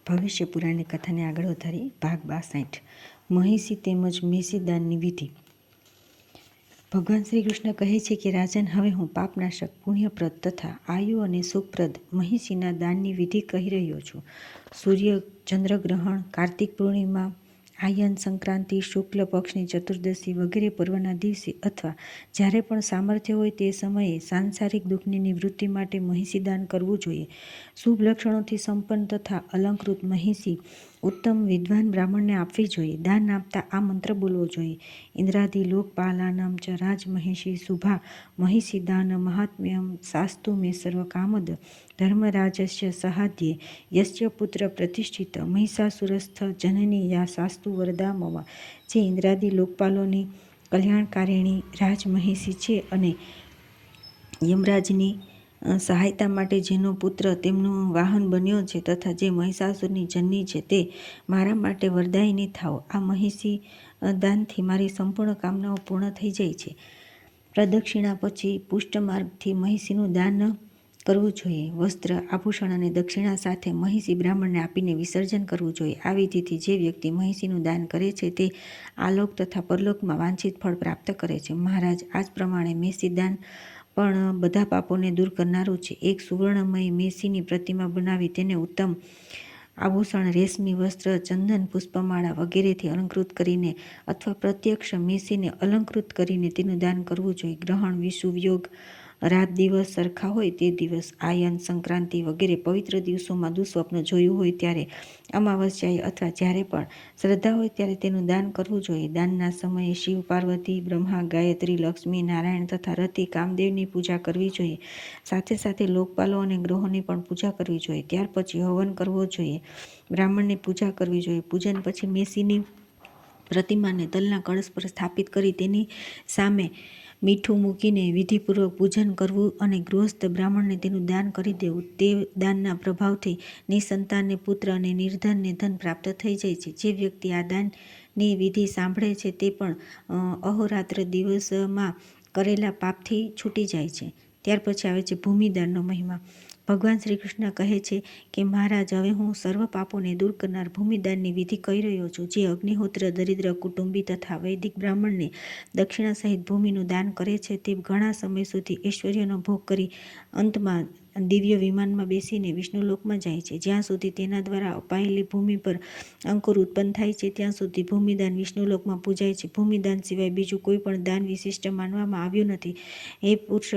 ભવિષ્ય પુરાણની કથાને આગળ વધારી ભાગ 62 મહિષી તેમજ મેષી દાનની વિધિ। ભગવાન શ્રી કૃષ્ણ કહે છે કે રાજન, હવે હું પાપનાશક, પુણ્યપ્રદ તથા આયુ અને સુખપ્રદ મહિષીના દાનની વિધિ કહી રહ્યો છું। સૂર્ય ચંદ્રગ્રહણ, કાર્તિક પૂર્ણિમા, આયન સંક્રાંતિ, શુક્લ પક્ષની ચતુર્દશી વગેરે પર્વના દિવસે અથવા જ્યારે પણ સામર્થ્ય હોય તે સમયે સાંસારિક દુઃખની નિવૃત્તિ માટે મહિષી દાન કરવું જોઈએ। શુભ લક્ષણોથી સંપન્ન તથા અલંકૃત મહિષી ઉત્તમ વિદ્વાન બ્રાહ્મણને આપવી જોઈએ। દાન આપતા આ મંત્ર બોલવો જોઈએ: ઇન્દ્રાદિ લોકપાલાનામ ચ રાજમહિષી શુભા મહિષી દાન મહાત્મ્યમ શાસ્તુ મે સર્વ કામદ ધર્મરાજસ્ય સહાધ્યે યસ્ય પુત્ર પ્રતિષ્ઠિત મહિષાસુરસ્થ જનની યા શાસ્તુ વરદા મમ। જે ઇન્દ્રાદિ લોકપાલોની કલ્યાણકારિણી રાજમહિષી છે અને યમરાજની સહાયતા માટે જેનો પુત્ર તેમનું વાહન બન્યો છે તથા જે મહિષાસુરની જનની છે, તે મારા માટે વરદાયિની થાઓ। આ મહિષી દાનથી મારી સંપૂર્ણ કામનાઓ પૂર્ણ થઈ જાય છે। પ્રદક્ષિણા પછી પુષ્ટમાર્ગથી મહિષીનું દાન કરવું જોઈએ। વસ્ત્ર, આભૂષણ અને દક્ષિણા સાથે મહિષી બ્રાહ્મણને આપીને વિસર્જન કરવું જોઈએ। આ વિધિથી જે વ્યક્તિ મહિષીનું દાન કરે છે તે આલોક તથા પરલોકમાં વાંછિત ફળ પ્રાપ્ત કરે છે। મહારાજ, આ જ પ્રમાણે મેષી દાન પણ બધા પાપોને દૂર કરનારું છે। એક સુવર્ણમય મેષીની પ્રતિમા બનાવી તેને ઉત્તમ આભૂષણ, રેશમી વસ્ત્ર, ચંદન, પુષ્પમાળા વગેરેથી અલંકૃત કરીને અથવા પ્રત્યક્ષ મેષીને અલંકૃત કરીને તેનું દાન કરવું જોઈએ। ગ્રહણ, વિષુવ યોગ, રાત દિવસ સરખા હોય તે દિવસ, આયન સંક્રાંતિ વગેરે પવિત્ર દિવસોમાં દુઃસ્વપ્ન જોયું હોય ત્યારે, અમાવસ્યાએ અથવા જ્યારે પણ શ્રદ્ધા હોય ત્યારે તેનું દાન કરવું જોઈએ। દાનના સમયે શિવ પાર્વતી, બ્રહ્મા, ગાયત્રી, લક્ષ્મી, નારાયણ તથા રતિ કામદેવની પૂજા કરવી જોઈએ। સાથે સાથે લોકપાલો અને ગ્રહોની પણ પૂજા કરવી જોઈએ। ત્યાર પછી હવન કરવો જોઈએ, બ્રાહ્મણની પૂજા કરવી જોઈએ। પૂજન પછી મેષીની પ્રતિમાને તલના કળશ પર સ્થાપિત કરી તેની સામે મીઠું મૂકીને વિધિપૂર્વક પૂજન કરવું અને ગૃહસ્થ બ્રાહ્મણને તેનું દાન કરી દેવું। તે દાનના પ્રભાવથી નિસંતાનને પુત્ર અને નિર્ધનને ધન પ્રાપ્ત થઈ જાય છે। જે વ્યક્તિ આ દાનની વિધિ સાંભળે છે તે પણ અહોરાત્ર દિવસમાં કરેલા પાપથી છૂટી જાય છે। ત્યાર પછી આવે છે ભૂમિદાનનો મહિમા। ભગવાન શ્રી કૃષ્ણ કહે છે કે મહારાજ, હવે હું સર્વ પાપોને દૂર કરનાર ભૂમિદાનની વિધિ કહી રહ્યો છું। જે અગ્નિહોત્ર, દરિદ્ર, કુટુંબી તથા વૈદિક બ્રાહ્મણને દક્ષિણા સહિત ભૂમિનું દાન કરે છે તે ઘણા સમય સુધી ઐશ્વર્યનો ભોગ કરી અંતમાં દિવ્ય વિમાનમાં બેસીને વિષ્ણુલોકમાં જાય છે। જ્યાં સુધી તેના દ્વારા અપાયેલી ભૂમિ પર અંકુર ઉત્પન્ન થાય છે ત્યાં સુધી ભૂમિદાન વિષ્ણુલોકમાં પૂજાય છે। ભૂમિદાન સિવાય બીજું કોઈ પણ દાન વિશિષ્ટ માનવામાં આવ્યું નથી। હે પુરુષ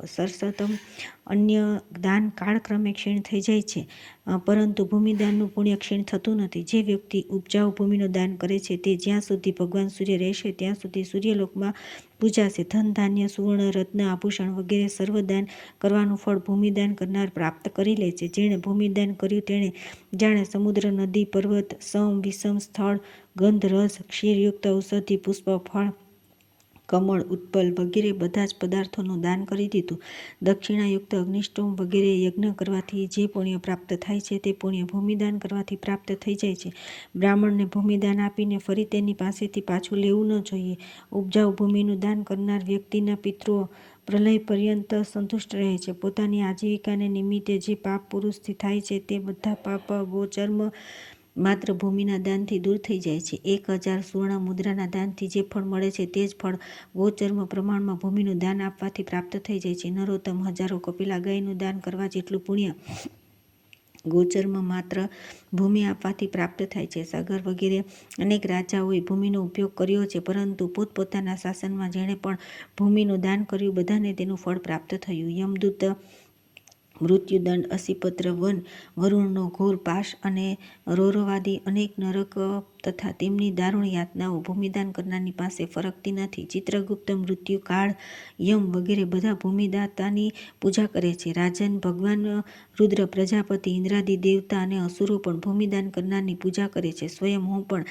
સરસતમ, અન્ય દાન કાળક્રમે ક્ષીણ થઈ જાય છે, પરંતુ ભૂમિદાનનું પુણ્ય ક્ષીણ થતું નથી। જે વ્યક્તિ ઉપજાઉ ભૂમિનું દાન કરે છે તે જ્યાં સુધી ભગવાન સૂર્ય રહેશે ત્યાં સુધી સૂર્યલોકમાં પૂજાશે। ધન, ધાન્ય, સુવર્ણ, રત્ન, આભૂષણ વગેરે સર્વ દાન કરવાનું ફળ ભૂમિદાન કરનાર પ્રાપ્ત કરી લે છે। જેણે ભૂમિદાન કર્યું તેણે જાણે સમુદ્ર, નદી, પર્વત, સમ, વિષમ સ્થળ, ગંધ, રસ, ક્ષીરયુક્ત ઔષધિ, પુષ્પ, ફળ, કમળ, ઉત્પલ વગેરે બધા જ પદાર્થોનું દાન કરી દીધું। દક્ષિણાયુક્ત અગ્નિષ્ટોમ વગેરે યજ્ઞ કરવાથી જે પુણ્ય પ્રાપ્ત થાય છે તે પુણ્ય ભૂમિદાન કરવાથી પ્રાપ્ત થઈ જાય છે। બ્રાહ્મણને ભૂમિદાન આપીને ફરી તેની પાસેથી પાછું લેવું ન જોઈએ। ઉપજાઉ ભૂમિનું દાન કરનાર વ્યક્તિના પિતૃઓ પ્રલય પર્યંત સંતુષ્ટ રહે છે। પોતાની આજીવિકાને નિમિત્તે જે પાપ પુરુષથી થાય છે તે બધા પાપ ગોચર્મ માત્ર ભૂમિના દાનથી દૂર થઈ જાય છે। 1000 સુવર્ણ મુદ્રાના દાનથી જે ફળ મળે છે તે જ ફળ ગોચર્મ પ્રમાણમાં ભૂમિનું દાન આપવાથી પ્રાપ્ત થઈ જાય છે। નરોત્તમ હજારો કપિલા ગાયનું દાન કરવા જેટલું પુણ્ય ગોચર્મ માત્ર ભૂમિ આપવાથી પ્રાપ્ત થાય છે। સાગર વગેરે અનેક રાજાઓએ ભૂમિનો ઉપયોગ કર્યો છે, પરંતુ પોતપોતાના શાસનમાં જેણે પણ ભૂમિનું દાન કર્યું બધાને તેનું ફળ પ્રાપ્ત થયું। યમદૂત, મૃત્યુદંડ, અસીપત્ર વન, વરુણનો ઘોર પાશ અને રૌરવાદી અનેક નરક તથા તેમની દારૂણ યાતનાઓ ભૂમિદાન કરનારની પાસે ફરકતી નથી। ચિત્રગુપ્ત, મૃત્યુ, કાળ, યમ વગેરે બધા ભૂમિદાતાની પૂજા કરે છે। રાજન, ભગવાન રુદ્ર, પ્રજાપતિ, ઇન્દ્રાદિ દેવતા અને અસુરો પણ ભૂમિદાન કરનારની પૂજા કરે છે। સ્વયં હું પણ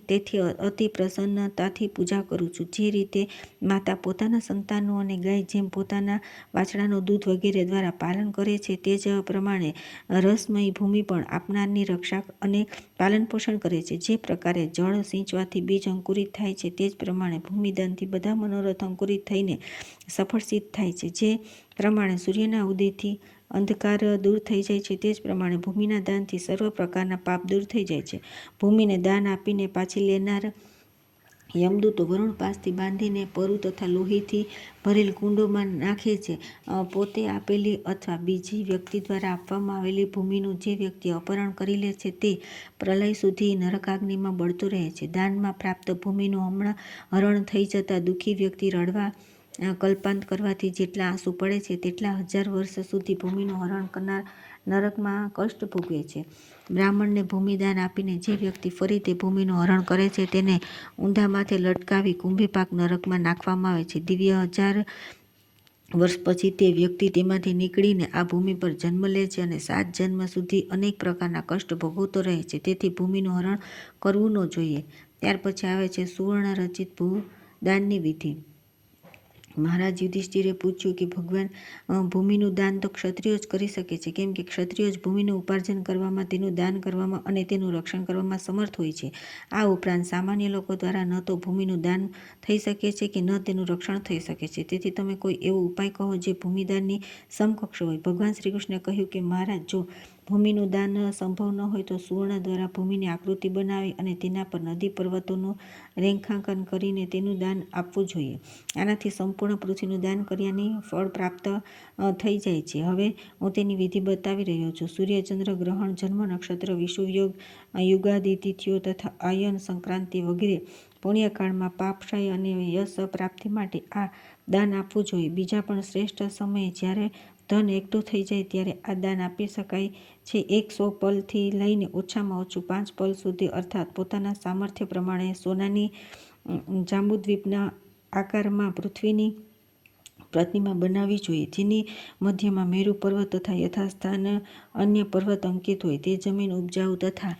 તેથી અતિ પ્રસન્નતાથી પૂજા કરું છું। જે રીતે માતા પોતાના સંતાનો અને ગાય જેમ પોતાના વાછડાનું દૂધ વગેરે દ્વારા પાલન કરે છે તે જ પ્રમાણે રસમયી ભૂમિ પણ આપનારની રક્ષા અને પાલન પોષણ કરે છે। જે પ્રકારે જળ સિંચવાથી બીજ અંકુરિત થાય છે તે જ પ્રમાણે ભૂમિદાનથી બધા મનોરથ અંકુરિત થઈને સફળ સિદ્ધ થાય છે। જે પ્રમાણે સૂર્યના ઉદયથી અંધકાર દૂર થઈ જાય છે, તે જ પ્રમાણે ભૂમિના દાનથી સર્વ પ્રકારના પાપ દૂર થઈ જાય છે. ભૂમિને દાન આપીને પાછી લેનાર યમદૂતો વરુણ પાસથી બાંધીને પરુ તથા લોહીથી ભરેલ કુંડોમાં નાખે છે. પોતે આપેલી અથવા બીજી વ્યક્તિ દ્વારા આપવામાં આવેલી ભૂમિનું જે વ્યક્તિ અપહરણ કરી લે છે તે પ્રલય સુધી નરકાગ્નિમાં બળતો રહે છે. દાનમાં પ્રાપ્ત ભૂમિનું હમણાં હરણ થઈ જતાં દુઃખી વ્યક્તિ રડવા કલ્પાંત કરવાથી જેટલા આંસુ પડે છે તેટલા 1000 વર્ષ સુધી ભૂમિનું હરણ કરનાર નરકમાં કષ્ટ ભોગવે છે. બ્રાહ્મણને ભૂમિદાન આપીને જે વ્યક્તિ ફરી તે ભૂમિનું હરણ કરે છે તેને ઊંધા માથે લટકાવી કુંભીપાક નરકમાં નાખવામાં આવે છે. દિવ્ય 1000 વર્ષ પછી તે વ્યક્તિ તેમાંથી નીકળીને આ ભૂમિ પર જન્મ લે છે અને 7 જન્મ સુધી અનેક પ્રકારના કષ્ટ ભોગવતો રહે છે. તેથી ભૂમિનું હરણ કરવું ન જોઈએ. ત્યાર પછી આવે છે સુવર્ણ રચિત ભૂદાનની વિધિ. મહારાજ યુધિષ્ઠિરે પૂછ્યું કે ભગવાન, ભૂમિનું દાન તો ક્ષત્રિયો જ કરી શકે છે, કેમ કે ક્ષત્રિયો જ ભૂમિનું ઉપાર્જન કરવામાં, તેનું દાન કરવામાં અને તેનું રક્ષણ કરવામાં સમર્થ હોય છે. આ ઉપરાંત સામાન્ય લોકો દ્વારા ન તો ભૂમિનું દાન થઈ શકે છે કે ન તેનું રક્ષણ થઈ શકે છે. તેથી તમે કોઈ એવો ઉપાય કહો જે ભૂમિદાનની સમકક્ષ હોય. ભગવાન શ્રી કૃષ્ણે કહ્યું કે મહારાજ, જો ભૂમિનું દાન સંભવ ન હોય તો સુવર્ણ દ્વારા ભૂમિની આકૃતિ બનાવી અને તેના પર નદી પર્વતોનું રેખાંકન કરીને તેનું દાન આપવું જોઈએ. આનાથી સંપૂર્ણ પૃથ્વીનું દાન કર્યાની ફળ પ્રાપ્ત થઈ જાય છે. હવે હું તેની વિધિ બતાવી રહ્યો છું. સૂર્ય, ચંદ્ર ગ્રહણ, જન્મ નક્ષત્ર, વિષુવયોગ, યુગાદિ તિથિઓ તથા અયન સંક્રાંતિ વગેરે પુણ્યકાળમાં પાપક્ષય અને યશ પ્રાપ્તિ માટે આ દાન આપવું જોઈએ. બીજા પણ શ્રેષ્ઠ સમયે જ્યારે ધન એકઠું થઈ જાય ત્યારે આ દાન આપી શકાય છે. 100 પલથી લઈને ઓછામાં ઓછું 5 પલ સુધી, અર્થાત પોતાના સામર્થ્ય પ્રમાણે સોનાની જાંબુદ્વીપના આકારમાં પૃથ્વીની પ્રતિમા બનાવવી જોઈએ, જેની મધ્યમાં મેરુ પર્વત તથા યથાસ્થાન અન્ય પર્વત અંકિત હોય. તે જમીન ઉપજાઉ તથા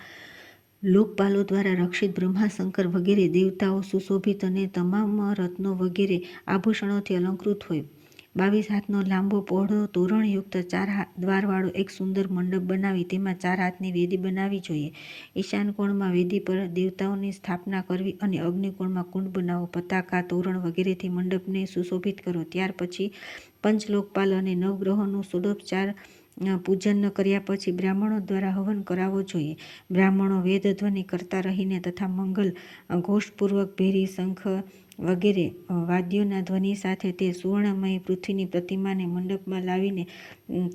લોકપાલો દ્વારા રક્ષિત, બ્રહ્મા, શંકર વગેરે દેવતાઓ સુશોભિત અને તમામ રત્નો વગેરે આભૂષણોથી અલંકૃત હોય. 22 હાથનો લાંબો પહોળો તોરણયુક્ત 4 દ્વારવાળો એક સુંદર મંડપ બનાવી તેમાં 4 હાથની વેદી બનાવવી જોઈએ. ઈશાન કોણમાં વેદી પર દેવતાઓની સ્થાપના કરવી અને અગ્નિકોણમાં કુંડ બનાવો. પતાકા, તોરણ વગેરેથી મંડપને સુશોભિત કરો. ત્યાર પછી પંચલોકપાલ અને નવગ્રહોનું ષોડશોપચાર પૂજન કર્યા પછી બ્રાહ્મણો દ્વારા હવન કરાવવો જોઈએ. બ્રાહ્મણો વેદધ્વનિ કરતા રહીને તથા મંગલ ઘોષપૂર્વક ભેરી, શંખ વગેરે વાદ્યોના ધ્વનિ સાથે તે સુવર્ણમય પૃથ્વીની પ્રતિમાને મંડપમાં લાવીને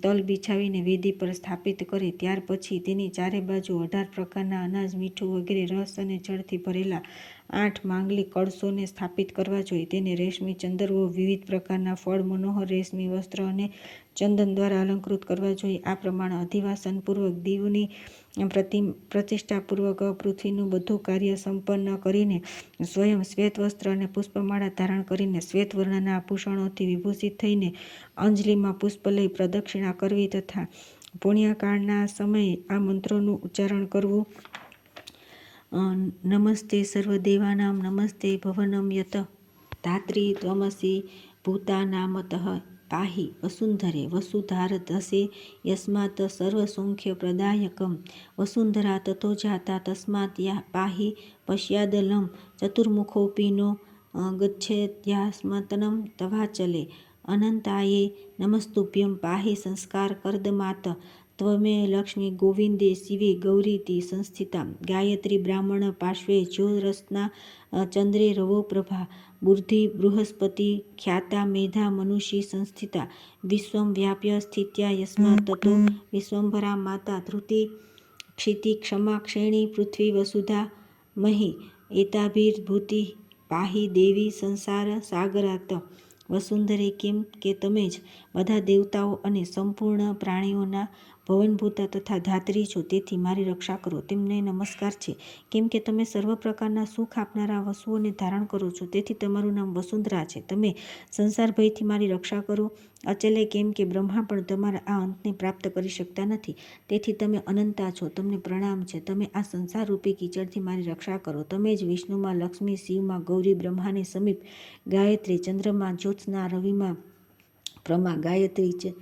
તલ બિછાવીને વેદી પર સ્થાપિત કરે. ત્યાર પછી તેની ચારે બાજુ 18 પ્રકારના અનાજ, મીઠું વગેરે રસ અને જળથી ભરેલા 8 માંગલિક કળશોને સ્થાપિત કરવા જોઈએ. તેને રેશમી ચંદરવો, વિવિધ પ્રકારના ફળ, મનોહર રેશમી વસ્ત્ર અને ચંદન દ્વારા અલંકૃત કરવા જોઈએ. આ પ્રમાણે અધિવાસનપૂર્વક દીવની પ્રતિષ્ઠાપૂર્વક પૃથ્વીનું બધું કાર્ય સંપન્ન કરીને સ્વયં શ્વેત વસ્ત્ર અને પુષ્પમાળા ધારણ કરીને શ્વેત વર્ણના આભૂષણોથી વિભૂષિત થઈને અંજલિમાં પુષ્પ લઈ પ્રદક્ષિણા કરવી તથા પુણ્યકાળના સમયે આ મંત્રોનું ઉચ્ચારણ કરવું. નમસ્તે સર્વદેવાનામ નમસ્તે ભવનમ યત ધાત્રી ત્વમસી ભૂતાનામતઃ પાહિ વસુંધરે વસુધારધસે યસ્માત સર્વસૌખ્ય પ્રદાયકમ વસુંધરા તતો જાતા તસ્માત પાહિ પશ્યાદલમ ચતુર્મુખોપી નો ગચ્છેત્યાસ્મતનમ તવાચલે અનંતાયે નમસ્તુભ્યં પાહિ સંસ્કાર કર્દમાત ત્વમે લક્ષ્મી ગોવિંદે શિવે ગૌરીતિ સંસ્થિતા ગાયત્રી બ્રાહ્મણ પાર્શ્વે જ્યોત્સ્ના ચંદ્રે રવો પ્રભા બુદ્ધિ બૃહસ્પતિ ખ્યાતા મેધા મનુષી સંસ્થિતા વિશ્વમ વ્યાપ્ય સ્થિત્યા યસ્માત તતો વિશ્વંભરા માતા ધૃતિ ક્ષિતિ ક્ષમા ક્ષેણી પૃથ્વી વસુધા મહી એતાભિર્ભૂતિ પાહિ દેવી સંસાર સાગરાત વસુંધરે, કેમ કે તમે જ બધા દેવતાઓ અને સંપૂર્ણ પ્રાણીઓના ભવનભૂતા તથા ધાત્રી છો, તેથી મારી રક્ષા કરો. તેમને નમસ્કાર છે, કેમ કે તમે સર્વ પ્રકારના સુખ આપનારા વસુઓને ધારણ કરો છો, તેથી તમારું નામ વસુંધરા છે. તમે સંસાર ભયથી મારી રક્ષા કરો. અચલે, કેમ કે બ્રહ્મા પણ તમારા આ અંતને પ્રાપ્ત કરી શકતા નથી, તેથી તમે અનંતા છો. તમને પ્રણામ છે. તમે આ સંસાર રૂપી કીચડથી મારી રક્ષા કરો. તમે જ વિષ્ણુમાં લક્ષ્મી, શિવમાં ગૌરી, બ્રહ્માની સમીપ ગાયત્રી, ચંદ્રમાં જ્યોત્સના, રવિમાં પ્રમા, ગાયત્રી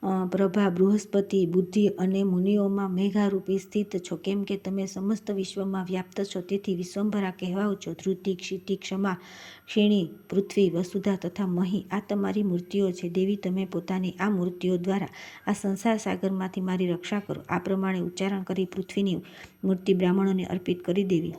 પ્રભા બૃહસ્પતિ, બુદ્ધિ અને મુનિઓમાં મેઘારૂપી સ્થિત છો, કેમ કે તમે સમસ્ત વિશ્વમાં વ્યાપ્ત છો. તેથી વિશ્વંભરા કહેવાઓ છો. ધૃતિ, ક્ષિતિ, ક્ષમા, ક્ષિણી, પૃથ્વી, વસુધા તથા મહી આ તમારી મૂર્તિઓ છે. દેવી, તમે પોતાની આ મૂર્તિઓ દ્વારા આ સંસાર સાગરમાંથી મારી રક્ષા કરો. આ પ્રમાણે ઉચ્ચારણ કરી પૃથ્વીની મૂર્તિ બ્રાહ્મણોને અર્પિત કરી દેવી.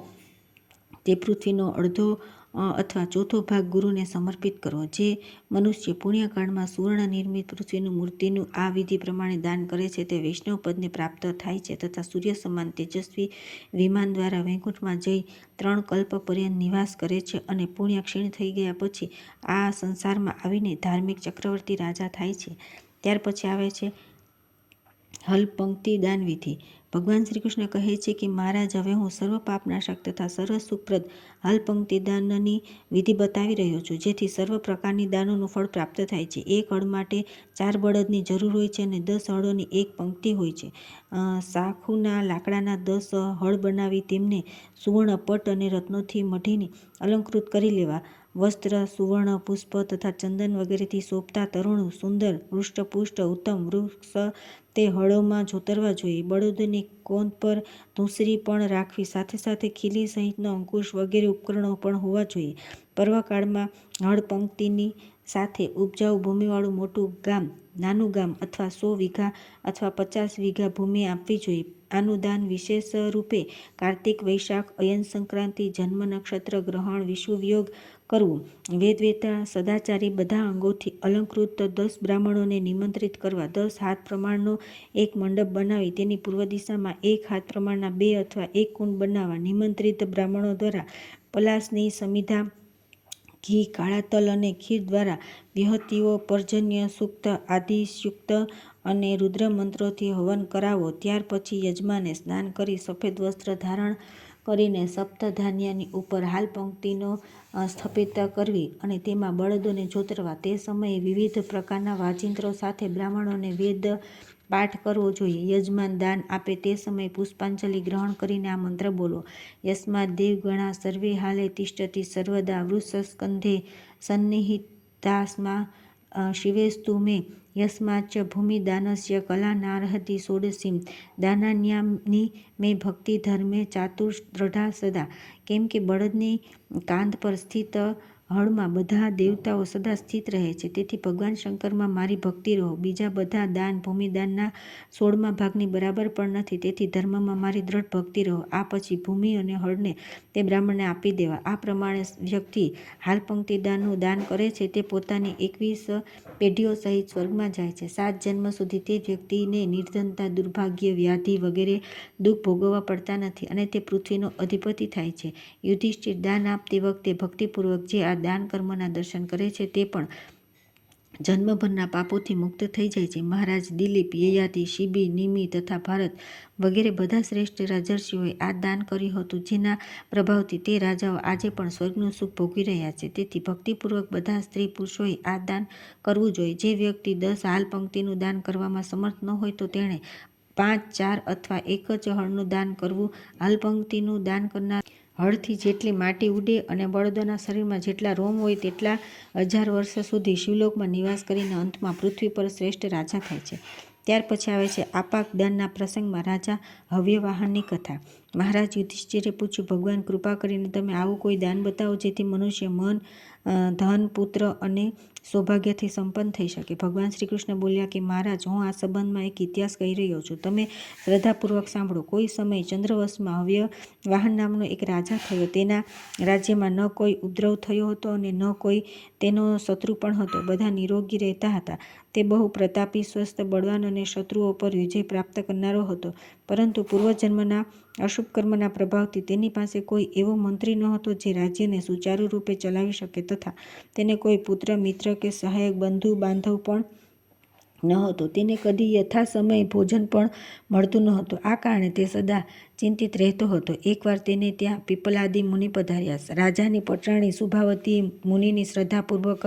તે પૃથ્વીનો અડધો અથવા ચોથો ભાગ ગુરુને સમર્પિત કરો. જે મનુષ્ય પુણ્યકાળમાં સુવર્ણ નિર્મિત પૃથ્વીનું મૂર્તિનું આ વિધિ પ્રમાણે દાન કરે છે તે વૈષ્ણવ પદને પ્રાપ્ત થાય છે તથા સૂર્ય સમાન તેજસ્વી વિમાન દ્વારા વૈકુંઠમાં જઈ 3 કલ્પ પર્યંત નિવાસ કરે છે અને પુણ્ય ક્ષીણ થઈ ગયા પછી આ સંસારમાં આવીને ધાર્મિક ચક્રવર્તી રાજા થાય છે. ત્યાર પછી આવે છે હલપંક્તિ દાન વિધિ. ભગવાન શ્રી કૃષ્ણ કહે છે કે મહારાજ, હવે હું સર્વ પાપનાશક તથા સર્વ સુખપ્રદ હલપંક્તિ દાનની વિધિ બતાવી રહ્યો છું, જેથી સર્વ પ્રકારની દાનોનું ફળ પ્રાપ્ત થાય છે. 1 હળ માટે 4 બળદની જરૂર હોય છે અને 10 હળોની એક પંક્તિ હોય છે. સાખુના લાકડાના 10 હળ બનાવી તેમને સુવર્ણ પટ અને રત્નોથી મઢીને અલંકૃત કરી લેવા. વસ્ત્ર, સુવર્ણ, પુષ્પ તથા ચંદન વગેરેથી શોભતા તરુણ સુંદર હૃષ્ટપુષ્ટ ઉત્તમ વૃક્ષ તે હળોમાં જોતરવા જોઈએ. બળદોની કોંદ પર ધૂંસરી પણ રાખવી. સાથે સાથે ખીલી સહિતનો અંકુશ વગેરે ઉપકરણો પણ હોવા જોઈએ. પર્વકાળમાં હળપંક્તિની સાથે ઉપજાઉ ભૂમિવાળું મોટું ગામ, નાનું ગામ અથવા 100 વીઘા અથવા 50 વીઘા ભૂમિ આપવી જોઈએ. આનું દાન વિશેષ રૂપે કાર્તિક, વૈશાખ, અયન સંક્રાંતિ, જન્મ નક્ષત્ર, ગ્રહણ, વિષુવયોગ કરવું. વેદવેતા સદાચારી બધા અંગોથી અલંકૃત 10 બ્રાહ્મણોને નિમંત્રિત કરવા. 10 હાથ પ્રમાણનો એક મંડપ બનાવી તેની પૂર્વ દિશામાં 1 હાથ પ્રમાણના 2 અથવા 1 કુંડ બનાવવા. નિમંત્રિત બ્રાહ્મણો દ્વારા પલાસની સમિધા, ઘી, કાળા તલ અને ખીર દ્વારા વિહતિઓ, પર્જન્ય સૂક્ત આદિ સૂક્ત અને રુદ્ર મંત્રોથી હવન કરાવો. ત્યાર પછી યજમાને સ્નાન કરી સફેદ વસ્ત્ર ધારણ કરીને સપ્તધાન્યની ઉપર હાલપંક્તિનો સ્થાપિત કરવી અને તેમાં બળદોને જોતરવા. તે સમયે વિવિધ પ્રકારના વાજિંત્રો સાથે બ્રાહ્મણોને વેદ પાઠ કરવો જોઈએ. યજમાન દાન આપે તે સમયે પુષ્પાંજલિ ગ્રહણ કરીને આ મંત્ર બોલો: યસ્માદ દેવગણા સર્વે હાલે તિષ્ઠતિ સર્વદા વૃષસ્કંધે સન્નિહિતાસ્મા શિવેસ્તુ મે યસ્માચ્ચ ભૂમિદાનસ્ય કલા નાર્હતિ ષોડશીમ દાનાન્યાની મે ભક્તિ ધર્મે ચાતુર્દ્રઢા સદા. કેમ કે બળદની કાંધ પર સ્થિત હળમાં બધા દેવતાઓ સદા સ્થિત રહે છે, તેથી ભગવાન શંકરમાં મારી ભક્તિ રહો. બીજા બધા દાન ભૂમિદાનના 16મા ભાગની બરાબર પણ નથી, તેથી ધર્મમાં મારી દ્રઢ ભક્તિ રહો. આ પછી ભૂમિ અને હળને તે બ્રાહ્મણને આપી દેવા. આ પ્રમાણે વ્યક્તિ હાલપંક્તિ દાનનું દાન કરે છે તે પોતાની 21 પેઢીઓ સહિત સ્વર્ગમાં જાય છે. 7 જન્મ સુધી તે વ્યક્તિને નિર્ધનતા, દુર્ભાગ્ય, વ્યાધિ વગેરે દુઃખ ભોગવવા પડતા નથી અને તે પૃથ્વીનો અધિપતિ થાય છે. યુધિષ્ઠિર, દાન આપતી વખતે ભક્તિપૂર્વક જે આ દાન કર્મના દર્શન કરે છે તે પણ જન્મભરના પાપોથી મુક્ત થઈ જાય છે. મહારાજ દિલીપ, યયાતિ, શિબી, નિમિ તથા ભારત વગેરે બધા શ્રેષ્ઠ રાજર્ષિઓએ આ દાન કર્યું હતું, જેના પ્રભાવથી તે રાજાઓ આજે પણ સ્વર્ગનું સુખ ભોગવી રહ્યા છે. તેથી ભક્તિપૂર્વક બધા સ્ત્રી પુરુષોએ આ દાન કરવું જોઈએ. જે વ્યક્તિ 10 હાલપંક્તિનું દાન કરવામાં સમર્થ ન હોય તો તેણે 5, 4 અથવા 1 જ હળનું દાન કરવું. હાલપંક્તિનું દાન કરનાર હળથી જેટલી માટી ઉડે અને બળદોના શરીરમાં જેટલા રોમ હોય તેટલા 1000 વર્ષ સુધી શિવલોકમાં નિવાસ કરીને અંતમાં પૃથ્વી પર શ્રેષ્ઠ રાજા થાય છે. ત્યાર પછી આવે છે આપાક દાનના પ્રસંગમાં રાજા હવ્યવાહનની કથા. મહારાજ યુધિષ્ઠિરે પૂછ્યું, ભગવાન, કૃપા કરીને તમે આવું કોઈ દાન બતાવો જેથી મનુષ્ય મન, ધન, પુત્ર અને સૌભાગ્યથી સંપન્ન થઈ શકે. ભગવાન શ્રી કૃષ્ણ બોલ્યા કે મહારાજ, હું આ સંબંધમાં એક ઇતિહાસ કહી રહ્યો છું, તમે શ્રદ્ધાપૂર્વક સાંભળો. કોઈ સમયે ચંદ્રવંશમાં હવ્યવાહન નામનો એક રાજા થયો. તેના રાજ્યમાં ન કોઈ ઉપદ્રવ થયો હતો અને ન કોઈ તેનો શત્રુ પણ હતો. બધા નિરોગી રહેતા હતા. તે બહુ પ્રતાપી, સ્વસ્થ, બળવાન અને શત્રુઓ પર વિજય પ્રાપ્ત કરનારો હતો. પરંતુ પૂર્વજન્મના અશુભ કર્મના પ્રભાવથી તેની પાસે કોઈ એવો મંત્રી ન હતો જે રાજ્યને સુચારુ રૂપે ચલાવી શકે તથા તેને કોઈ પુત્ર, મિત્ર કે સહાયક બંધુ બાંધવ પણ ન હતો. તેને કદી યથા સમયે ભોજન પણ મળતું ન હતું. આ કારણે તે સદા ચિંતિત રહેતો હતો. એકવાર તેને ત્યાં પીપલાદી મુનિ પધાર્યા. રાજાની પટરાણી શુભાવતી મુનિની શ્રદ્ધાપૂર્વક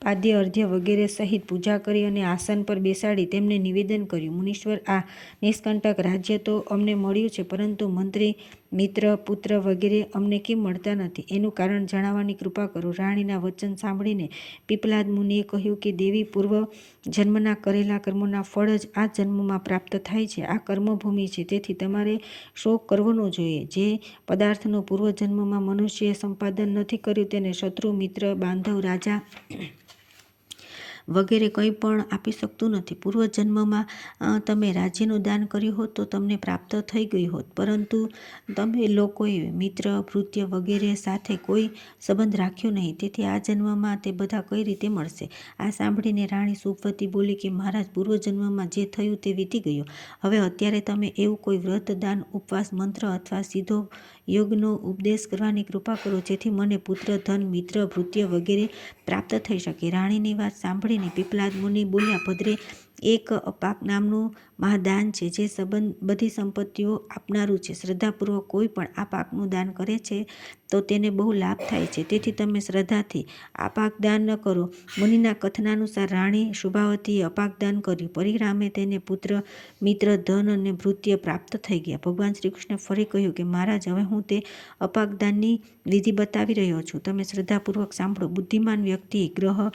પાદ્ય અર્ધ્ય વગેરે સહિત પૂજા કરી અને આસન પર બેસાડી તેમને નિવેદન કર્યું. મુનીશ્વર, આ નિષ્કંટક રાજ્ય તો અમને મળ્યું છે, પરંતુ મંત્રી, મિત્ર, પુત્ર વગેરે અમને કેમ મળતા નથી? એનું કારણ જણાવવાની કૃપા કરો. રાણીના વચન સાંભળીને પીપલાદ મુનિએ કહ્યું કે દેવી, પૂર્વ જન્મના કરેલા કર્મોના ફળ જ આ જન્મમાં પ્રાપ્ત થાય છે. આ કર્મભૂમિ છે, તેથી તમારે શોક કરવો ન જોઈએ. જે પદાર્થનું પૂર્વજન્મમાં મનુષ્યએ સંપાદન નથી કર્યું તેને શત્રુ, મિત્ર, બાંધવ, રાજા વગેરે કંઈ પણ આપી શકતું નથી. પૂર્વજન્મમાં તમે રાજ્યનું દાન કર્યું હોત તો તમને પ્રાપ્ત થઈ ગયું હોત, પરંતુ તમે લોકોએ મિત્ર, ભૃત્ય વગેરે સાથે કોઈ સંબંધ રાખ્યો નહીં, તેથી આ જન્મમાં તે બધા કઈ રીતે મળશે? આ સાંભળીને રાણી શુભવતી બોલી કે મહારાજ, પૂર્વજન્મમાં જે થયું તે વીતી ગયું. હવે અત્યારે તમે એવું કોઈ વ્રત, દાન, ઉપવાસ, મંત્ર અથવા સીધો યોગનો ઉપદેશ કરવાની કૃપા કરો, જેથી મને પુત્ર, ધન, મિત્ર, ભૃત્ય વગેરે પ્રાપ્ત થઈ શકે. રાણીની વાત સાંભળીને પીપલાદ મુનિ બોલ્યા, ભદ્રે, એક અપાક નામનું મહાદાન છે, જે બધી સંપત્તિઓ આપનારું છે. શ્રદ્ધાપૂર્વક કોઈ પણ આ પાકનું દાન કરે છે તો તેને બહુ લાભ થાય છે, તેથી તમે શ્રદ્ધાથી અપાક દાન ન કરો. મુનિના કથનાનુસાર રાણી શુભાવતીએ અપાક દાન કર્યું. પરિણામે તેને પુત્ર, મિત્ર, ધન અને ભૃત્ય પ્રાપ્ત થઈ ગયા. ભગવાન શ્રી કૃષ્ણ ફરી કહ્યું કે મહારાજ, હવે હું તે અપાક દાનની વિધિ બતાવી રહ્યો છું. તમે શ્રદ્ધાપૂર્વક સાંભળો. બુદ્ધિમાન વ્યક્તિ ગ્રહ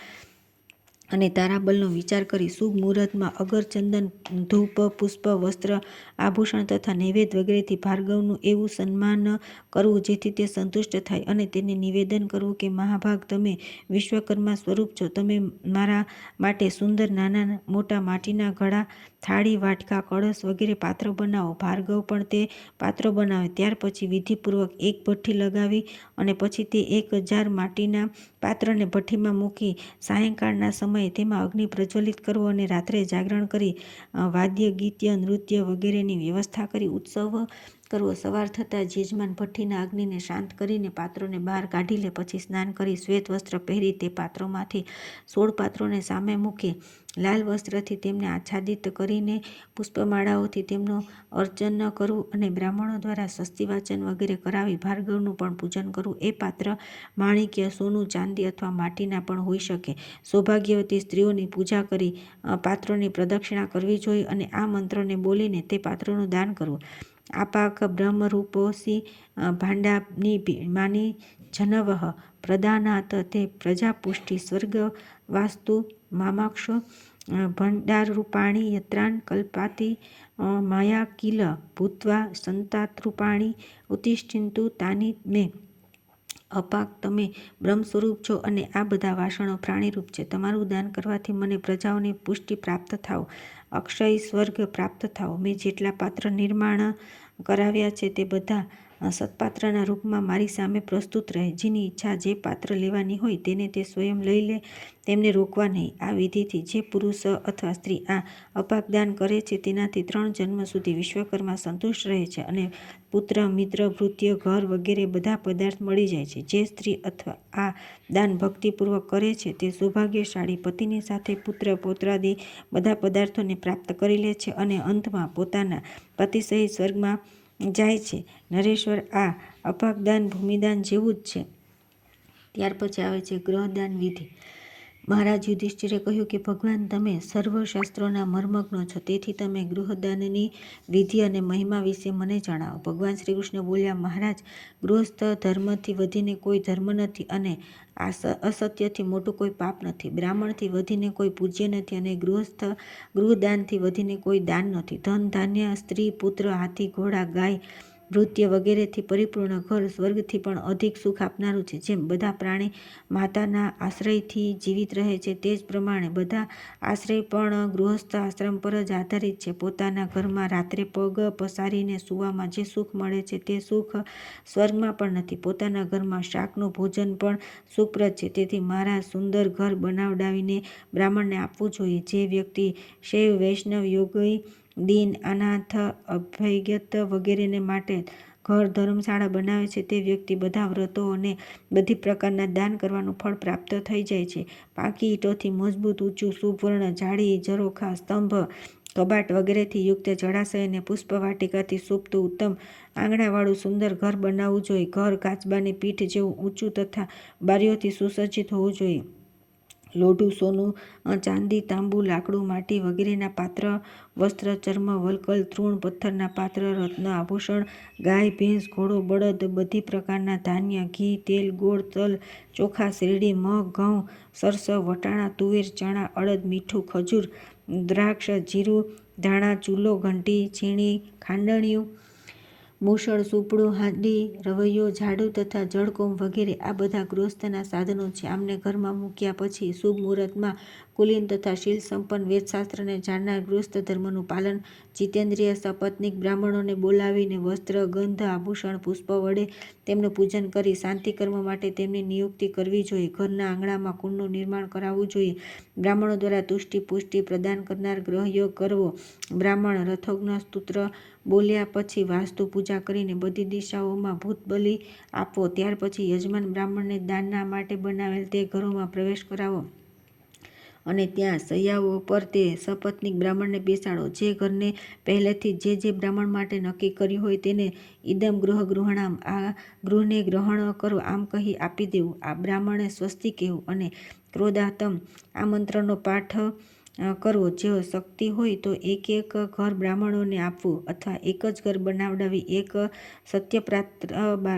અને તારાબલનો વિચાર કરી શુભ મુહૂર્તમાં અગર, ચંદન, ધૂપ, પુષ્પ, વસ્ત્ર, આભૂષણ તથા નૈવેદ્ય વગેરેથી ભાર્ગવનું એવું સન્માન કરવું જેથી તે સંતુષ્ટ થાય, અને તેને નિવેદન કરવું કે મહાભાગ, તમે વિશ્વકર્મા સ્વરૂપ છો. તમે મારા માટે સુંદર નાના મોટા માટીના ઘડા, થાળી, વાટકા, કળશ વગેરે પાત્ર બનાવો. ભાર્ગવ પણ તે પાત્રો બનાવે. ત્યાર પછી વિધિપૂર્વક એક ભઠ્ઠી લગાવી અને પછી તે 1000 માટીના પાત્રને ભઠ્ઠીમાં મૂકી સાયંકાળના સમયે તેમાં અગ્નિ પ્રજ્વલિત કરવો અને રાત્રે જાગરણ કરી વાદ્ય, ગીત્ય, નૃત્ય વગેરેની વ્યવસ્થા કરી ઉત્સવ કરવો. સવાર થતાં જ યજમાન ભઠ્ઠીના અગ્નિને શાંત કરીને પાત્રોને બહાર કાઢી લે. પછી સ્નાન કરી શ્વેત વસ્ત્ર પહેરી તે પાત્રોમાંથી 16 પાત્રોને સામે મૂકી લાલ વસ્ત્રથી તેમને આચ્છાદિત કરીને પુષ્પમાળાઓથી તેમનું અર્ચન કરવું અને બ્રાહ્મણો દ્વારા સ્વસ્તિ વાચન વગેરે કરાવી ભાર્ગવનું પણ પૂજન કરવું. એ પાત્ર માણિક્ય, સોનું, ચાંદી અથવા માટીના પણ હોઈ શકે. સૌભાગ્યવતી સ્ત્રીઓની પૂજા કરી પાત્રોની પ્રદક્ષિણા કરવી જોઈએ અને આ મંત્રોને બોલીને તે પાત્રોનું દાન કરવું. આપાક બ્રહ્મરૂપોસી ભાંડાની માની જનવઃ પ્રદાનાત તે પ્રજાપુષ્ટિ સ્વર્ગવાસ્તુ મામાક્ષ ભંડારરૂપાણી યત્રાન કલ્પાતિ માયા કિલ ભૂત્વા સંતાતરૂપાણી ઉત્તિષ્ઠન્તુ તાની મે. અપાક, તમે બ્રહ્મ સ્વરૂપ છો અને આ બધા વાસણો પ્રાણીરૂપ છે. તમારું દાન કરવાથી મને પ્રજાઓની પુષ્ટિ પ્રાપ્ત થાવ, અક્ષય સ્વર્ગ પ્રાપ્ત થાવ. મેં જેટલા પાત્ર નિર્માણ કરાવ્યા છે તે બધા સત્પાત્રના રૂપમાં મારી સામે પ્રસ્તુત રહે. જેની ઈચ્છા જે પાત્ર લેવાની હોય તેને તે સ્વયં લઈ લે, તેમને રોકવા નહીં. આ વિધિથી જે પુરુષ અથવા સ્ત્રી આ અપાકદાન કરે છે તેનાથી 3 જન્મ સુધી વિશ્વકર્મા સંતુષ્ટ રહે છે અને પુત્ર, મિત્ર, ભૃત્ય, ઘર વગેરે બધા પદાર્થ મળી જાય છે. જે સ્ત્રી અથવા આ દાન ભક્તિપૂર્વક કરે છે તે સૌભાગ્યશાળી પતિની સાથે પુત્ર, પૌત્રાદિ બધા પદાર્થોને પ્રાપ્ત કરી લે છે અને અંતમાં પોતાના પતિ સહિત સ્વર્ગમાં જાય છે. નરેશ્વર, આ અપાકદાન ભૂમિદાન જેવું જ છે. ત્યાર પછી આવે છે ગ્રહદાન વિધિ. મહારાજ યુધિષ્ઠિરે કહ્યું કે ભગવાન, તમે સર્વ શાસ્ત્રોના મર્મજ્ઞ છો, તેથી તમે ગૃહદાનની વિધિ અને મહિમા વિશે મને જણાવો. ભગવાન શ્રી કૃષ્ણ બોલ્યા, મહારાજ, ગૃહસ્થ ધર્મથી વધીને કોઈ ધર્મ નથી અને અસત્યથી મોટું કોઈ પાપ નથી. બ્રાહ્મણથી વધીને કોઈ પૂજ્ય નથી અને ગૃહદાનથી વધીને કોઈ દાન નથી. ધન, ધાન્ય, સ્ત્રી, પુત્ર, હાથી, ઘોડા, ગાય, ભૃત્ય વગેરેથી પરિપૂર્ણ ઘર સ્વર્ગથી પણ અધિક સુખ આપનારું છે. જેમ બધા પ્રાણી માતાના આશ્રયથી જીવિત રહે છે તે જ પ્રમાણે બધા આશ્રય પણ ગૃહસ્થ આશ્રમ પર જ આધારિત છે. પોતાના ઘરમાં રાત્રે પગ પસારીને સૂવામાં જે સુખ મળે છે તે સુખ સ્વર્ગમાં પણ નથી. પોતાના ઘરમાં શાકનું ભોજન પણ સુખપ્રદ છે. તેથી મારા સુંદર ઘર બનાવડાવીને બ્રાહ્મણને આપવું જોઈએ. જે વ્યક્તિ શૈવ, વૈષ્ણવ, યોગી, દીન, અનાથ, અભયગત વગેરેને માટે ઘર, ધર્મશાળા બનાવે છે તે વ્યક્તિ બધા વ્રતો અને બધી પ્રકારના દાન કરવાનું ફળ પ્રાપ્ત થઈ જાય છે. પાકી ઈંટોથી મજબૂત, ઊંચું, સુવર્ણ, જાળી, ઝરોખા, સ્તંભ, કબાટ વગેરેથી યુક્ત જળાશય અને પુષ્પવાટિકાથી શોભતું ઉત્તમ આંગણાવાળું સુંદર ઘર બનાવવું જોઈએ. ઘર કાચબાની પીઠ જેવું ઊંચું તથા બારીઓથી સુસજ્જિત હોવું જોઈએ. લોઢું, સોનું, ચાંદી, તાંબુ, લાકડું, માટી વગેરેના પાત્ર, વસ્ત્ર, ચર્મ, વલ્કલ, તૃણ, પથ્થરના પાત્ર, રત્ન, આભૂષણ, ગાય, ભેંસ, ઘોડો, બળદ, બધી પ્રકારના ધાન્ય, ઘી, તેલ, ગોળ, તલ, ચોખા, શેરડી, મગ, ઘઉં, સરસવ, વટાણા, તુવેર, ચણા, અડદ, મીઠું, ખજૂર, દ્રાક્ષ, જીરું, ધાણા, ચૂલો, ઘંટી, છીણી, ખાંડણિયું, મૂસળ, સુપડું, હાંડી, રવૈયો, ઝાડુ તથા જળકોમ વગેરે આ બધા ગૃહસ્થના સાધનો છે. આમને ઘરમાં મૂક્યા પછી શુભ મુહૂર્તમાં કુલીન તથા શીલ સંપન્ન વેદશાસ્ત્રને જાણનાર ગૃહસ્થ ધર્મનું પાલન, જીતેન્દ્રિય સપત્નીક બ્રાહ્મણોને બોલાવીને વસ્ત્ર, ગંધ, આભૂષણ, પુષ્પ વડે તેમનું પૂજન કરી શાંતિકર્મ માટે તેમની નિયુક્તિ કરવી જોઈએ. ઘરના આંગણામાં કુંડનું નિર્માણ કરાવવું જોઈએ. બ્રાહ્મણો દ્વારા તુષ્ટિ પુષ્ટિ પ્રદાન કરનાર ગ્રહયોગ કરવો. બ્રાહ્મણ રથોગ્ન સ્તુત્ર બોલ્યા પછી વાસ્તુ પૂજા કરીને બધી દિશાઓમાં ભૂતબલિ આપવો. ત્યાર પછી યજમાન બ્રાહ્મણને દાનના માટે બનાવેલ તે ઘરોમાં પ્રવેશ કરાવો અને ત્યાં શૈયાઓ પર તે સપત્નીક બ્રાહ્મણને બેસાડો. જે ઘરને પહેલેથી જે બ્રાહ્મણ માટે નક્કી કર્યું હોય તેને ઇદમ ગૃહ ગૃહણામ, આ ગૃહને ગ્રહણ કરો આમ કહી આપી દેવું. આ બ્રાહ્મણે સ્વસ્તિ કહેવું અને ક્રોધાતમ આ મંત્રનો પાઠ કરવો. જો શક્તિ હોય તો એક ઘર બ્રાહ્મણોને આપવું અથવા એક જ ઘર બનાવડાવી એક સત્યપ્રાપ્ત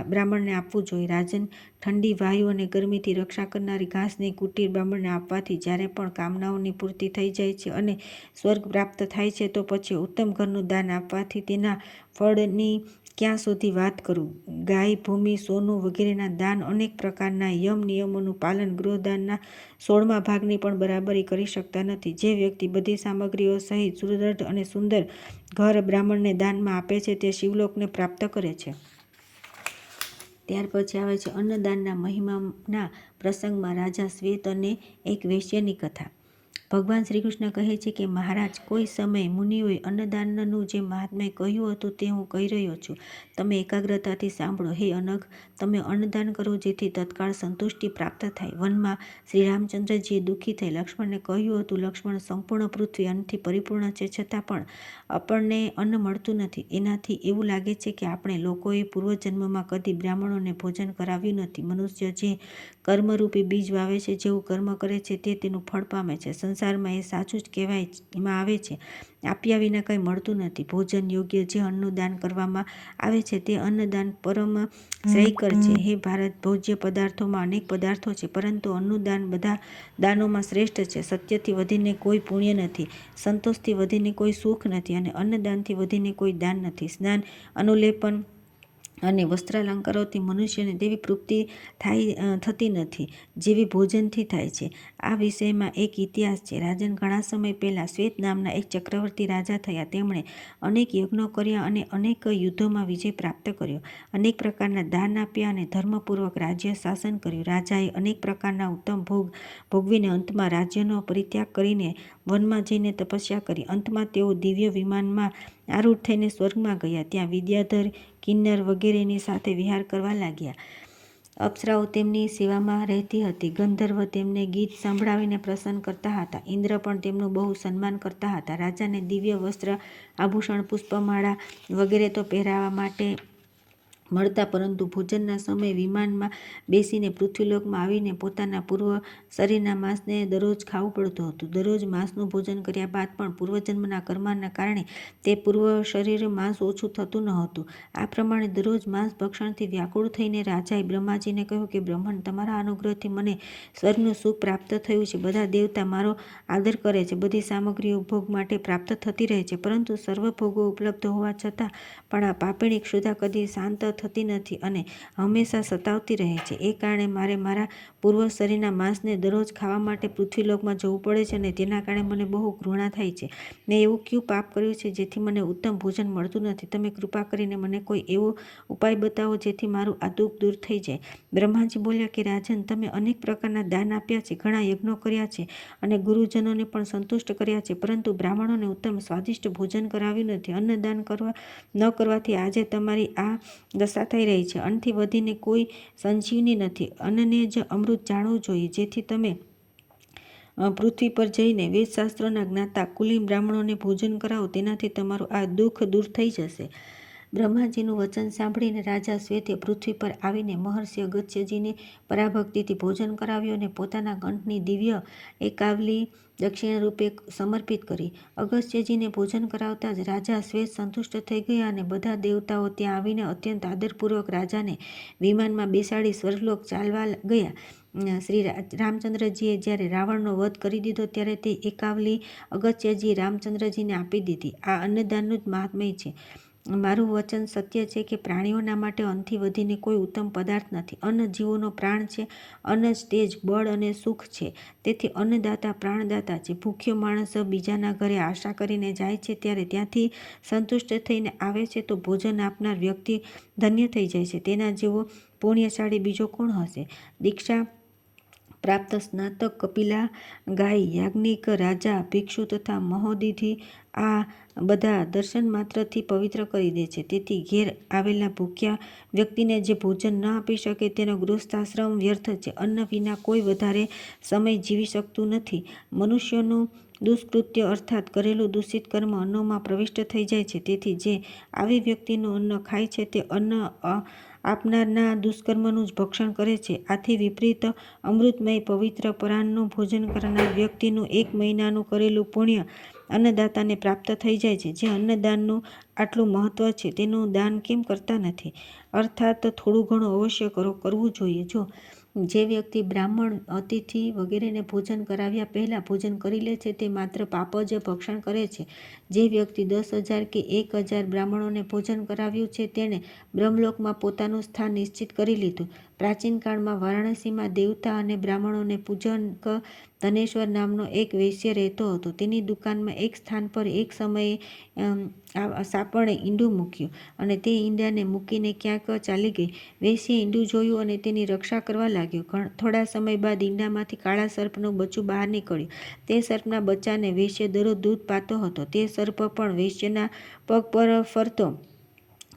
બ્રાહ્મણને આપવું જોઈએ. રાજન, ઠંડી, વાયુ અને ગરમીથી રક્ષા કરનારી ઘાસની કુટીર બ્રાહ્મણને આપવાથી જ્યારે પણ કામનાઓની પૂર્તિ થઈ જાય છે અને સ્વર્ગ પ્રાપ્ત થાય છે તો પછી ઉત્તમ ઘરનું દાન આપવાથી તેના ફળની ક્યાં સુધી વાત કરું. ગાય, ભૂમિ, સોનું વગેરેના દાન, અનેક પ્રકારના યમ નિયમોનું પાલન, ગૃહદાનના 16મા ભાગની પણ બરાબરી કરી શકતા નથી. જે વ્યક્તિ બધી સામગ્રીઓ સહિત સુદૃઢ અને સુંદર ઘર બ્રાહ્મણને દાનમાં આપે છે તે શિવલોકને પ્રાપ્ત કરે છે. ત્યાર પછી આવે છે અન્નદાનના મહિમાના પ્રસંગમાં રાજા શ્વેત અને એક વેશ્યની કથા. ભગવાન શ્રી કૃષ્ણ કહે છે કે મહારાજ, કોઈ સમયે મુનિઓએ અન્નદાનનું જે મહાત્મ્ય કહ્યું હતું તે હું કહી રહ્યો છું. તમે એકાગ્રતાથી સાંભળો. હે અનઘ, તમે અન્નદાન કરો જેથી તત્કાળ સંતુષ્ટિ પ્રાપ્ત થાય. વનમાં શ્રી રામચંદ્રજીએ દુઃખી થઈ લક્ષ્મણને કહ્યું હતું, લક્ષ્મણ, સંપૂર્ણ પૃથ્વી અન્નથી પરિપૂર્ણ છે છતાં પણ આપણને અન્ન મળતું નથી. એનાથી એવું લાગે છે કે આપણે લોકોએ પૂર્વજન્મમાં કદી બ્રાહ્મણોને ભોજન કરાવ્યું નથી. મનુષ્ય જે કર્મરૂપી બીજ વાવે છે, જેવું કર્મ કરે છે તે તેનું ફળ પામે છે. સંસારમાં એ સાચું જ કહેવામાં આવે છે, આપ્યા વિના કંઈ મળતું નથી. ભોજન યોગ્ય જે અન્નનું દાન કરવામાં આવે છે તે અન્નદાન પરમ શ્રેયકર છે. હે ભારત, ભોજ્ય પદાર્થોમાં અનેક પદાર્થો છે, પરંતુ અન્નનું દાન બધા દાનોમાં શ્રેષ્ઠ છે. સત્યથી વધીને કોઈ પુણ્ય નથી, સંતોષથી વધીને કોઈ સુખ નથી અને અન્નદાનથી વધીને કોઈ દાન નથી. સ્નાન, અનુલેપન અને વસ્ત્રાલંકારોથી મનુષ્યને તેવી તૃપ્તિ થતી નથી જેવી ભોજનથી થાય છે. આ વિષયમાં એક ઇતિહાસ છે. રાજન, ઘણા સમય પહેલાં શ્વેત નામના એક ચક્રવર્તી રાજા થયા. તેમણે અનેક યજ્ઞો કર્યા અને અનેક યુદ્ધોમાં વિજય પ્રાપ્ત કર્યો. અનેક પ્રકારના દાન આપ્યા અને ધર્મપૂર્વક રાજ્ય શાસન કર્યું. રાજાએ અનેક પ્રકારના ઉત્તમ ભોગ ભોગવીને અંતમાં રાજ્યનો પરિત્યાગ કરીને વનમાં જઈને તપસ્યા કરી. અંતમાં તેઓ દિવ્ય વિમાનમાં આરૂઢ થઈને સ્વર્ગમાં ગયા. ત્યાં વિદ્યાધર, કિન્નર વગેરેની સાથે વિહાર કરવા લાગ્યા. અપ્સરાઓ તેમની સેવામાં રહેતી હતી. ગંધર્વ તેમને ગીત સંભળાવીને પ્રસન્ન કરતા હતા. ઇન્દ્ર પણ તેમનું બહુ સન્માન કરતા હતા. રાજાને દિવ્ય વસ્ત્ર, આભૂષણ, પુષ્પમાળા વગેરે તો પહેરાવા માટે મળતા, પરંતુ ભોજનના સમયે વિમાનમાં બેસીને પૃથ્વીલોકમાં આવીને પોતાના પૂર્વ શરીરના માંસને દરરોજ ખાવું પડતું હતું. દરરોજ માંસનું ભોજન કર્યા બાદ પણ પૂર્વજન્મના કર્મના કારણે તે પૂર્વ શરીર માંસ ઓછું થતું ન હતું. આ પ્રમાણે દરરોજ માંસ ભક્ષણથી વ્યાકુળ થઈને રાજાએ બ્રહ્માજીને કહ્યું કે બ્રહ્મણ, તમારા અનુગ્રહથી મને સ્વર્ગનું સુખ પ્રાપ્ત થયું છે. બધા દેવતા મારો આદર કરે છે. બધી સામગ્રીઓ ભોગ માટે પ્રાપ્ત થતી રહે છે, પરંતુ સર્વ ભોગો ઉપલબ્ધ હોવા છતાં પણ આ પાપીણી ક્ષુધા કદી શાંત થતી નથી અને હંમેશા સતાવતી રહે છે. એ કારણે મારે મારા પૂર્વ શરીરના માંસને દરરોજ ખાવા માટે પૃથ્વીલોકમાં જવું પડે છે અને તેના કારણે મને બહુ ઘૃણા થાય છે. મેં એવું કયું પાપ કર્યું છે જેથી મને ઉત્તમ ભોજન મળતું નથી? તમે કૃપા કરીને મને કોઈ એવો ઉપાય બતાવો જેથી મારું આ દુઃખ દૂર થઈ જાય. બ્રહ્માજી બોલ્યા કે રાજન, તમે અનેક પ્રકારના દાન આપ્યા છે, ઘણા યજ્ઞો કર્યા છે અને ગુરુજનોને પણ સંતુષ્ટ કર્યા છે, પરંતુ બ્રાહ્મણોને ઉત્તમ સ્વાદિષ્ટ ભોજન કરાવ્યું નથી. અન્નદાન ન કરવાથી આજે તમારી આ દશા થઈ રહી છે. અન્નથી વધીને કોઈ સંજીવની નથી. અન્નને જ અમૃત જાણવું જોઈએ. જેથી તમે પૃથ્વી પર જઈને વેદશાસ્ત્રોના જ્ઞાતા કુલીન બ્રાહ્મણોને ભોજન કરાવો, તેનાથી તમારું આ દુઃખ દૂર થઈ જશે. બ્રહ્માજીનું વચન સાંભળીને રાજા શ્વેતે પૃથ્વી પર આવીને મહર્ષિ અગસ્ત્યજીને પરાભક્તિથી ભોજન કરાવ્યું અને પોતાના કંઠની દિવ્ય એકાવલી દક્ષિણા રૂપે સમર્પિત કરી. અગસ્ત્યજીને ભોજન કરાવતા જ રાજા શ્વેત સંતુષ્ટ થઈ ગયા અને બધા દેવતાઓ ત્યાં આવીને અત્યંત આદરપૂર્વક રાજાને વિમાનમાં બેસાડી સ્વર્ગલોક ચાલવા ગયા. શ્રી રામચંદ્રજીએ જ્યારે રાવણનો વધ કરી દીધો ત્યારે તે એકાવલી અગસ્ત્યજીએ રામચંદ્રજીને આપી દીધી. આ અન્નદાનનું જ મહાત્મ્ય છે. મારું વચન સત્ય છે કે પ્રાણીઓના માટે અન્નથી વધીને કોઈ ઉત્તમ પદાર્થ નથી. અન્ન જીવોનો પ્રાણ છે. અન્ન જ તેજ, બળ અને સુખ છે. તેથી અન્નદાતા પ્રાણદાતા છે. ભૂખ્યો માણસ બીજાના ઘરે આશા કરીને જાય છે, ત્યારે ત્યાંથી સંતુષ્ટ થઈને આવે છે તો ભોજન આપનાર વ્યક્તિ ધન્ય થઈ જાય છે. તેના જેવો પુણ્યશાળી બીજો કોણ હશે? દીક્ષા પ્રાપ્ત સ્નાતક, કપિલા, ગાય, યાજ્ઞિક, રાજા, ભિક્ષુ તથા મહોદધિ આ બધા દર્શન માત્રથી પવિત્ર કરી દે છે. તેથી ઘેર આવેલા ભૂખ્યા વ્યક્તિને જે ભોજન ન આપી શકે તેનો ગૃહસ્થાશ્રમ વ્યર્થ છે. અન્ન વિના કોઈ વધારે સમય જીવી શકતું નથી. મનુષ્યોનું દુષ્કૃત્ય અર્થાત કરેલું દૂષિત કર્મ અન્નોમાં પ્રવિષ્ટ થઈ જાય છે. તેથી જે આવી વ્યક્તિનું અન્ન ખાય છે તે અન્ન આપનારના દુષ્કર્મનું જ ભક્ષણ કરે છે. આથી વિપરીત અમૃતમય પવિત્ર પરાન્નનું ભોજન કરનાર વ્યક્તિનું 1 મહિનાનું કરેલું પુણ્ય અન્નદાતાને પ્રાપ્ત થઈ જાય છે. જે અન્નદાનનું આટલું મહત્વ છે તેનું દાન કેમ કરતા નથી? અર્થાત થોડું ઘણું અવશ્ય કરવું જોઈએ. જો જે વ્યક્તિ બ્રાહ્મણ, અતિથિ વગેરેને ભોજન કરાવ્યા પહેલાં ભોજન કરી લે છે તે માત્ર પાપ જ ભક્ષણ કરે છે. જે વ્યક્તિ 10,000 કે 1,000 બ્રાહ્મણોને ભોજન કરાવ્યું છે તેણે બ્રહ્મલોકમાં પોતાનું સ્થાન નિશ્ચિત કરી લીધું. પ્રાચીન કાળમાં વારાણસીમાં દેવતા અને બ્રાહ્મણોને પૂજક ધનેશ્વર નામનો એક વૈશ્ય રહેતો હતો. તેની દુકાનમાં એક સ્થાન પર એક સમયે સાપણે ઈંડું મૂક્યું અને તે ઈંડાને મૂકીને ક્યાંક ચાલી ગઈ. વૈશ્યે ઈંડું જોયું અને તેની રક્ષા કરવા લાગ્યો. થોડા સમય બાદ ઈંડામાંથી કાળા સર્પનું બચ્ચું બહાર નીકળ્યું. તે સર્પના બચ્ચાને વૈશ્ય દરરોજ દૂધ પાતો હતો. તે સર્પ પણ વૈશ્યના પગ પર ફરતો,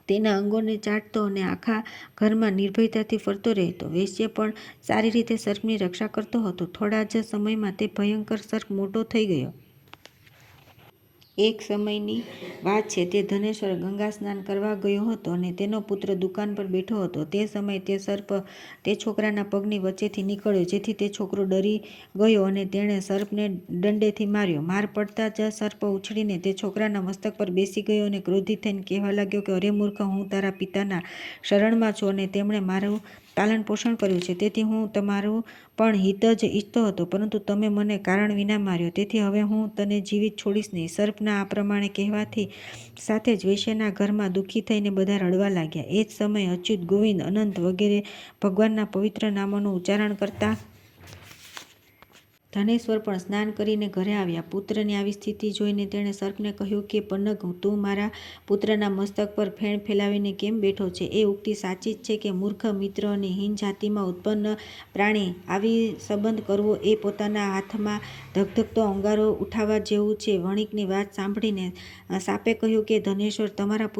તેના અંગોને ચાટતો અને આખા ઘરમાં નિર્ભયતાથી ફરતો રહેતો. વૈશ્ય પણ સારી રીતે સર્પની રક્ષા કરતો હતો. થોડા જ સમયમાં તે ભયંકર સર્પ મોટો થઈ ગયો. એક સમયની વાત છે. તે ધનેશ્વર ગંગા સ્નાન કરવા ગયો હતો અને તેનો પુત્ર દુકાન પર બેઠો હતો. તે સમયે તે સર્પ તે છોકરાના પગની વચ્ચેથી નીકળ્યો, જેથી તે છોકરો ડરી ગયો અને તેણે સર્પને દંડેથી માર્યો. માર પડતા જ સર્પ ઉછળીને તે છોકરાના મસ્તક પર બેસી ગયો અને ક્રોધિત થઈને કહેવા લાગ્યો કે અરે મૂર્ખ, હું તારા પિતાના શરણમાં છું અને તેમણે મારું પાલન પોષણ કર્યું છે. તેથી હું તમારું પણ હિત જ ઈચ્છતો હતો, પરંતુ તમે મને કારણ વિના માર્યો. તેથી હવે હું તને જીવિત છોડીશ નહીં. સર્પના આ પ્રમાણે કહેવાથી સાથે જ વૈશ્યના ઘરમાં દુઃખી થઈને બધા રડવા લાગ્યા. એ જ સમયે અચ્યુત, ગોવિંદ, અનંત વગેરે ભગવાનના પવિત્ર નામોનું ઉચ્ચારણ કરતા ધનેશ્વર પણ સ્નાન કરીને ઘરે આવ્યા. પુત્રની આવી સ્થિતિ જોઈને તેણે સર્પને કહ્યું કે પન્નગ, તું મારા પુત્રના મસ્તક પર ફેણ ફેલાવીને કેમ બેઠો છે? એ ઉક્તિ સાચી જ છે કે મૂર્ખ, મિત્ર અને હીન જાતિમાં ઉત્પન્ન પ્રાણી આવી સંબંધ કરવો એ પોતાના હાથમાં ધગધગતો અંગારો ઉઠાવવા જેવું છે. વણિકની વાત સાંભળીને સાપે કહ્યું કે ધનેશ્વર, તમારા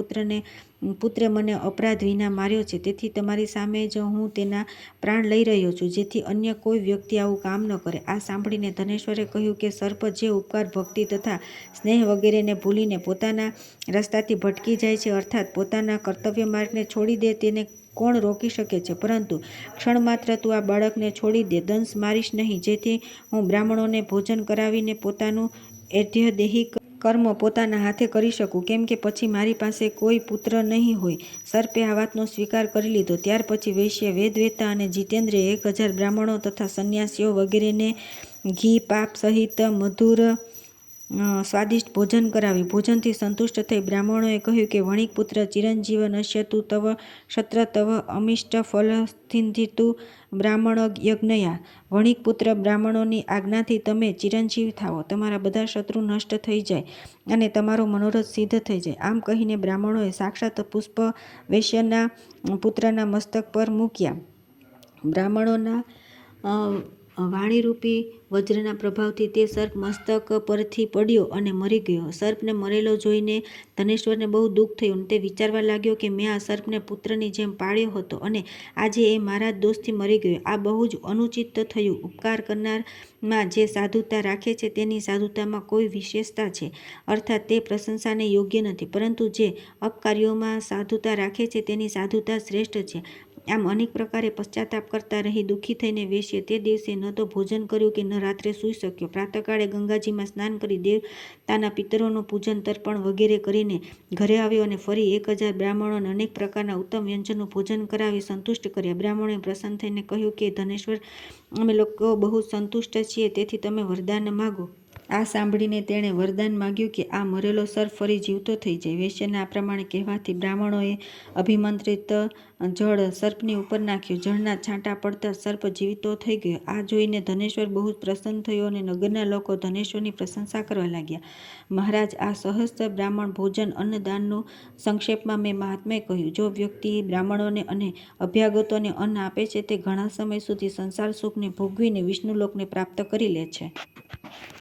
પુત્રે મને અપરાધ વિના માર્યો છે. તેથી તમારી સામે જ હું તેના પ્રાણ લઈ રહ્યો છું, જેથી અન્ય કોઈ વ્યક્તિ આવું કામ ન કરે. આ સાંભળીને ધનેશ્વરે કહ્યું કે સર્પ જે ઉપકાર, ભક્તિ તથા સ્નેહ વગેરેને ભૂલીને પોતાના રસ્તાથી ભટકી જાય છે, અર્થાત પોતાના કર્તવ્ય માર્ગને છોડી દે, તેને કોણ રોકી શકે છે? પરંતુ ક્ષણ માત્ર તું આ બાળકને છોડી દે, દંશ મારીશ નહીં, જેથી હું બ્રાહ્મણોને ભોજન કરાવીને પોતાનું એધ્યદેહિક કર્મ પોતાના હાથે કરી શકું, કેમ કે પછી મારી પાસે કોઈ પુત્ર નહીં હોય. સર્પે આ વાતનો સ્વીકાર કરી લીધો. ત્યાર પછી વૈશ્ય, વેદવેત્તા અને જીતેન્દ્રિય 1,000 બ્રાહ્મણો તથા સંન્યાસીઓ વગેરેને ઘી, પાપ સહિત મધુર સ્વાદિષ્ટ ભોજન કરાવી. ભોજનથી સંતુષ્ટ થઈ બ્રાહ્મણોએ કહ્યું કે વણિક પુત્ર, ચિરંજીવ નશ્યતુ તવ ક્ષત્ર તવ અમિષ્ટ ફલસિદ્ધિતુ બ્રાહ્મણ યજ્ઞયા. વણિક પુત્ર, બ્રાહ્મણોની આજ્ઞાથી તમે ચિરંજીવી થાઓ, તમારા બધા શત્રુ નષ્ટ થઈ જાય અને તમારો મનોરથ સિદ્ધ થઈ જાય. આમ કહીને બ્રાહ્મણોએ સાક્ષાત પુષ્પ વૈશ્યના પુત્રના મસ્તક પર મૂક્યા. બ્રાહ્મણોના વાણીરૂપી વજ્રના પ્રભાવથી તે સર્પ મસ્તક પરથી પડ્યો અને મરી ગયો. સર્પને મરેલો જોઈને ધનેશ્વરને બહુ દુઃખ થયું. તે વિચારવા લાગ્યો કે મેં આ સર્પને પુત્રની જેમ પાળ્યો હતો અને આજે એ મારા જ દોષથી મરી ગયો. આ બહુ જ અનુચિત થયું. ઉપકાર કરનારમાં જે સાધુતા રાખે છે તેની સાધુતામાં કોઈ વિશેષતા છે, અર્થાત તે પ્રશંસાને યોગ્ય નથી, પરંતુ જે અપકાર્યોમાં સાધુતા રાખે છે તેની સાધુતા શ્રેષ્ઠ છે. આમ અનેક પ્રકારે પશ્ચાતાપ કરતા રહી દુઃખી થઈને વેશ્યે તે દિવસે ન તો ભોજન કર્યું કે ન રાત્રે સૂઈ શક્યો. પ્રાતઃકાળે ગંગાજીમાં સ્નાન કરી દેવતાના પિતરોનું પૂજન તર્પણ વગેરે કરીને ઘરે આવ્યો અને ફરી 1000 બ્રાહ્મણોને અનેક પ્રકારના ઉત્તમ વ્યંજનનું ભોજન કરાવી સંતુષ્ટ કર્યા. બ્રાહ્મણોએ પ્રસન્ન થઈને કહ્યું કે ધનેશ્વર, અમે લોકો બહુ સંતુષ્ટ છીએ, તેથી તમે વરદાન માગો. આ સાંભળીને તેણે વરદાન માગ્યું કે આ મરેલો સર્પ ફરી જીવતો થઈ જાય. વેશ્યના આ પ્રમાણે કહેવાથી બ્રાહ્મણોએ અભિમંત્રિત જળ સર્પની ઉપર નાખ્યું. જળના છાંટા પડતા સર્પ જીવતો થઈ ગયો. આ જોઈને ધનેશ્વર બહુ જ પ્રસન્ન થયો અને નગરના લોકો ધનેશ્વરની પ્રશંસા કરવા લાગ્યા. મહારાજ, આ સહસ્ત્ર બ્રાહ્મણ ભોજન અન્નદાનનું સંક્ષેપમાં મેં મહાત્મ્ય કહ્યું. જો વ્યક્તિ બ્રાહ્મણોને અને અભ્યાગતોને અન્ન આપે છે તે ઘણા સમય સુધી સંસાર સુખને ભોગવીને વિષ્ણુલોકને પ્રાપ્ત કરી લે છે.